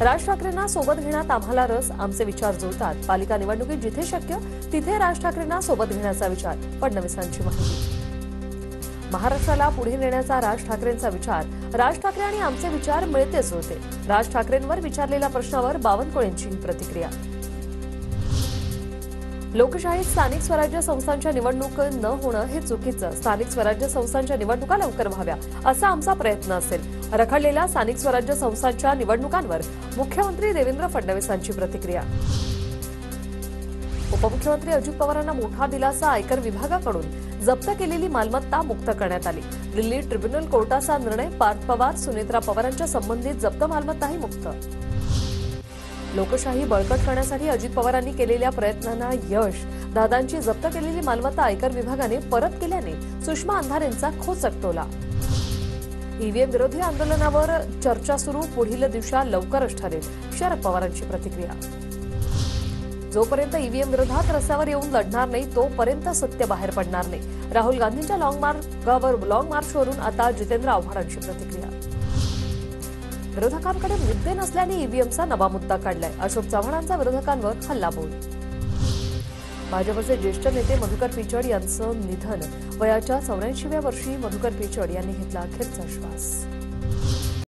राज ठाकरेंना सोबत घेण्यात आम्हाला रस, आमचे विचार जुळतात. पालिका निवडणुकीत जिथे शक्य तिथे राज ठाकरेंना सोबत घेण्याचा विचार, फडणवीसांची माहिती. महाराष्ट्राला पुढे नेण्याचा राज ठाकरेंचा विचार. राज ठाकरे आणि आमचे विचार मिळतेच होते. राज ठाकरेंवर विचारलेल्या प्रश्नावर बावनकुळेंची प्रतिक्रिया. लोकशाहीत स्थानिक स्वराज्य संस्थांच्या निवडणूक न होणं हे चुकीचं. स्थानिक स्वराज्य संस्थांच्या निवडणुका लवकर व्हाव्या असा आमचा प्रयत्न असेल. रखडलेल्या स्थानिक स्वराज्य संस्थांच्या निवडणुकांवर मुख्यमंत्री देवेंद्र फडणवीसांची प्रतिक्रिया. उपमुख्यमंत्री अजित पवारांना मोठा दिलासा. आयकर विभागाकडून जप्त केलेली मालमत्ता मुक्त करण्यात आली. दिल्ली ट्रिब्युनल कोर्टाचा निर्णय. पार्थ पवार, सुनेत्रा पवारांच्या संबंधित जप्त मालमत्ताही मुक्त. लोकशाही बळकट करण्यासाठी अजित पवारांनी केलेल्या प्रयत्नांना यश. दादांची जप्त केलेली मालमत्ता आयकर विभागाने परत केल्याने सुषमा अंधारेंचा खोचक टोला. ईव्हीएम विरोधी आंदोलनावर चर्चा सुरू. पुढील दिशा लवकरच ठरेल. शरद पवारांची प्रतिक्रिया. जोपर्यंत ईव्हीएम विरोधात रस्त्यावर येऊन लढणार नाही तोपर्यंत सत्य बाहेर पडणार नाही. राहुल गांधींच्या लॉंग मार्चवरून आता जितेंद्र आव्हाडांची प्रतिक्रिया. विरोधकांकडे मुद्दे नसल्याने ईव्हीएमचा नवा मुद्दा काढलाय. अशोक चव्हाणांचा विरोधकांवर हल्लाबोल. भाजपचे ज्येष्ठ नेते मधुकर पिचड यांचं निधन. वयाच्या 84व्या वर्षी मधुकर पिचड यांनी घेतला अखेरचा श्वास.